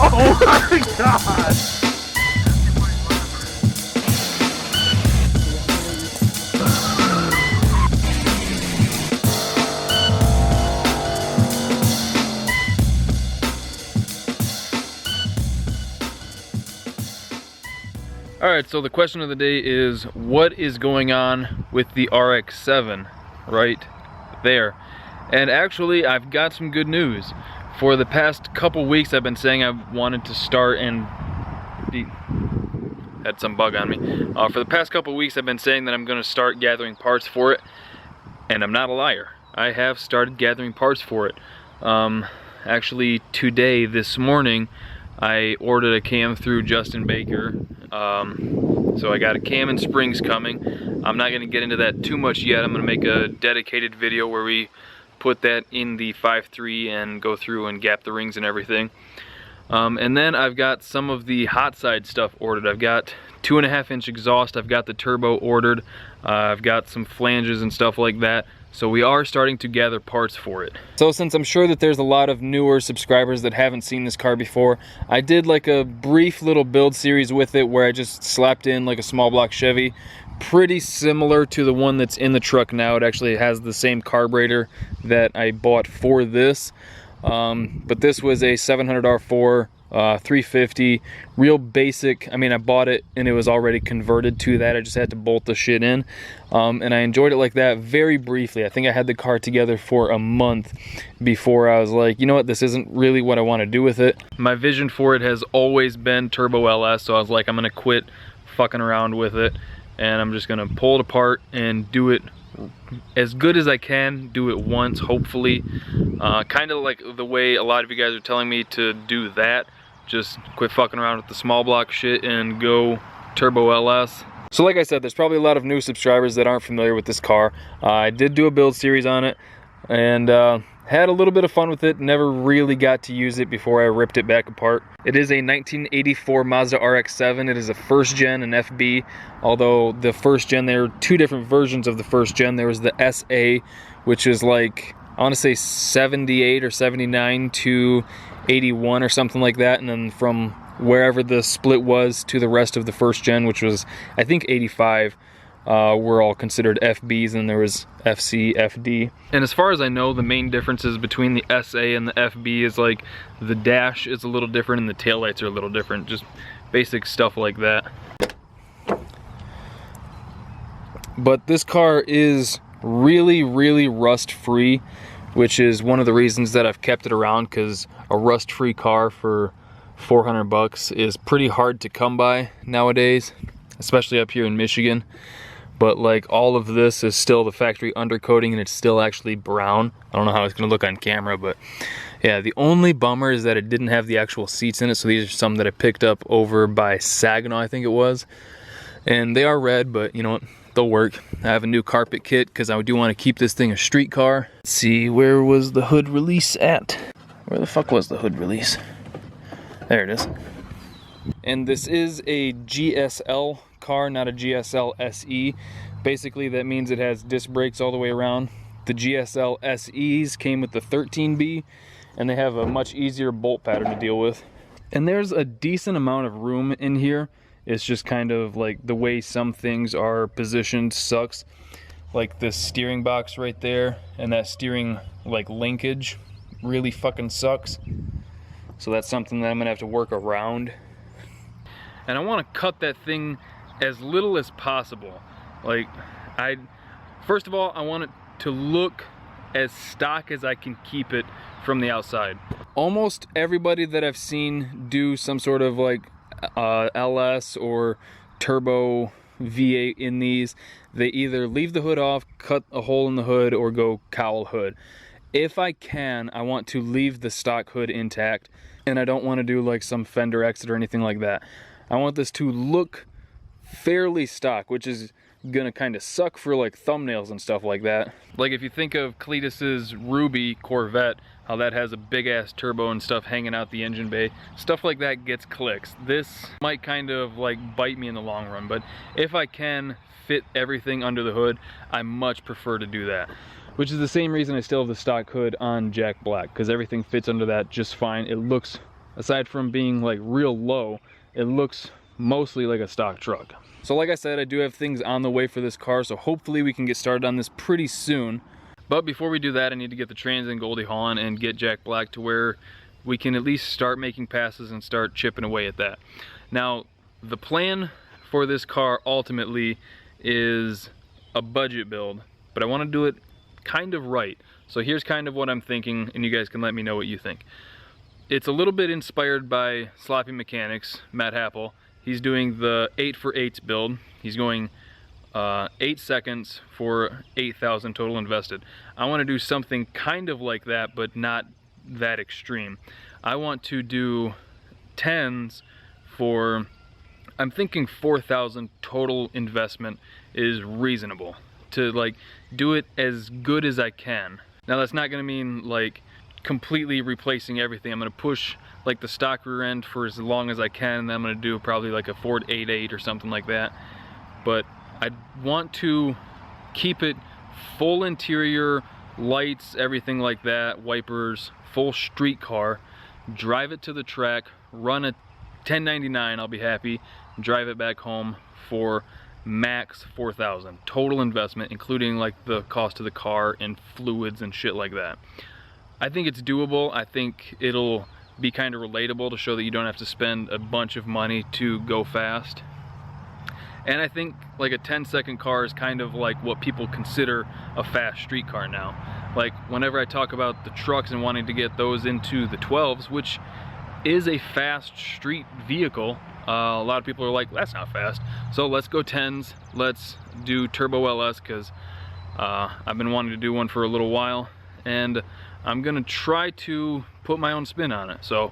Oh my god! Alright, so the question of the day is, what is going on with the RX7 right there? And actually, I've got some good news. For the past couple weeks, I've been saying I wanted to start and had some bug on me. For the past couple weeks, I've been saying that I'm going to start gathering parts for it, and I'm not a liar. I have started gathering parts for it. Actually, today, this morning, I ordered a cam through Justin Baker. So I got a cam and springs coming. I'm not going to get into that too much yet. I'm going to make a dedicated video where we put that in the 5.3 and go through and gap the rings and everything. And then I've got some of the hot side stuff ordered. I've got 2.5-inch exhaust. I've got the turbo ordered. I've got some flanges and stuff like that. So we are starting to gather parts for it. So since I'm sure that there's a lot of newer subscribers that haven't seen this car before, I did like a brief little build series with it where I just slapped in like a small block Chevy. Pretty similar to the one that's in the truck now. It actually has the same carburetor that I bought for this. But this was a 700 R4, 350, real basic. I mean, I bought it and it was already converted to that. I just had to bolt the shit in. And I enjoyed it like that very briefly. I think I had the car together for a month before I was like, you know what, this isn't really what I want to do with it. My vision for it has always been Turbo LS, so I was like, I'm gonna quit fucking around with it and I'm just gonna pull it apart and do it as good as I can, do it once, hopefully. Kind of like the way a lot of you guys are telling me to do that. Just quit fucking around with the small block shit and go Turbo LS. So like I said, there's probably a lot of new subscribers that aren't familiar with this car. I did do a build series on it and had a little bit of fun with it. Never really got to use it before I ripped it back apart. It is a 1984 Mazda RX-7. It is a first gen and FB, although the first gen, there are two different versions of the first gen. There was the SA, which is like, I want to say 78 or 79 to 81 or something like that, and then from wherever the split was to the rest of the first gen, which was I think 85, were all considered FBs, and there was FC, FD. And as far as I know, the main differences between the SA and the FB is like the dash is a little different and the taillights are a little different, just basic stuff like that. But this car is really rust free, which is one of the reasons that I've kept it around, because a rust free car for 400 bucks is pretty hard to come by nowadays, especially up here in Michigan. But like, all of this is still the factory undercoating and it's still actually brown. I don't know how it's gonna look on camera, but yeah, the only bummer is that it didn't have the actual seats in it. So these are some that I picked up over by Saginaw, I think it was. And they are red, but you know what? They'll work. I have a new carpet kit because I do want to keep this thing a street car. Let's see, where was the hood release at? Where the fuck was the hood release? There it is. And this is a GSL car, not a GSL SE. Basically, that means it has disc brakes all the way around. The GSL SEs came with the 13B, and they have a much easier bolt pattern to deal with. And there's a decent amount of room in here. It's just kind of like the way some things are positioned sucks. Like this steering box right there and that steering like linkage really fucking sucks. So that's something that I'm gonna have to work around. And I wanna cut that thing as little as possible. Like, first of all, I want it to look as stock as I can keep it from the outside. Almost everybody that I've seen do some sort of like LS or turbo V8 in these, they either leave the hood off, cut a hole in the hood, or go cowl hood. If I can, I want to leave the stock hood intact, and I don't want to do like some fender exit or anything like that. I want this to look fairly stock, which is gonna kind of suck for like thumbnails and stuff like that. Like if you think of Cletus's Ruby Corvette, how that has a big ass turbo and stuff hanging out the engine bay, stuff like that gets clicks. This might kind of like bite me in the long run, but if I can fit everything under the hood, I much prefer to do that. Which is the same reason I still have the stock hood on Jack Black, because everything fits under that just fine. It looks aside from being like real low, it looks mostly like a stock truck. So like I said, I do have things on the way for this car, so hopefully we can get started on this pretty soon. But before we do that, I need to get the trans in Goldie Hawn and get Jack Black to where we can at least start making passes and start chipping away at that. Now, the plan for this car ultimately is a budget build, but I want to do it kind of right. So here's kind of what I'm thinking, and you guys can let me know what you think. It's a little bit inspired by Sloppy Mechanics, Matt Happel. He's doing the 8 for 8s build. He's going 8 seconds for 8,000 total invested. I want to do something kind of like that, but not that extreme. I want to do 10s for, I'm thinking 4,000 total investment is reasonable to like do it as good as I can. Now that's not gonna mean like completely replacing everything. I'm gonna push like the stock rear end for as long as I can, and then I'm gonna do probably like a Ford 8.8 or something like that. But I want to keep it full interior, lights, everything like that, wipers, full street car, drive it to the track, run a 1099, I'll be happy, drive it back home for max 4,000 total investment, including like the cost of the car and fluids and shit like that. I think it's doable. I think it'll be kind of relatable to show that you don't have to spend a bunch of money to go fast. And I think like a 10-second car is kind of like what people consider a fast street car now. Like whenever I talk about the trucks and wanting to get those into the 12s, which is a fast street vehicle, a lot of people are like, that's not fast. So let's go 10s, let's do Turbo LS, because I've been wanting to do one for a little while, and I'm gonna try to put my own spin on it. So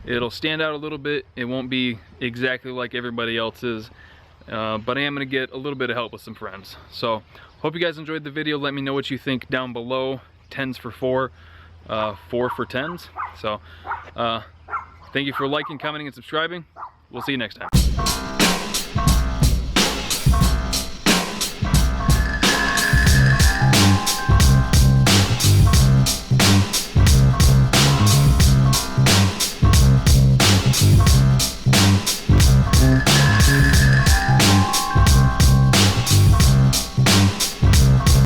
it'll stand out a little bit. It won't be exactly like everybody else's, but I am gonna get a little bit of help with some friends. So hope you guys enjoyed the video. Let me know what you think down below. 10s for 4, 4 for 10s. So thank you for liking, commenting, and subscribing. We'll see you next time.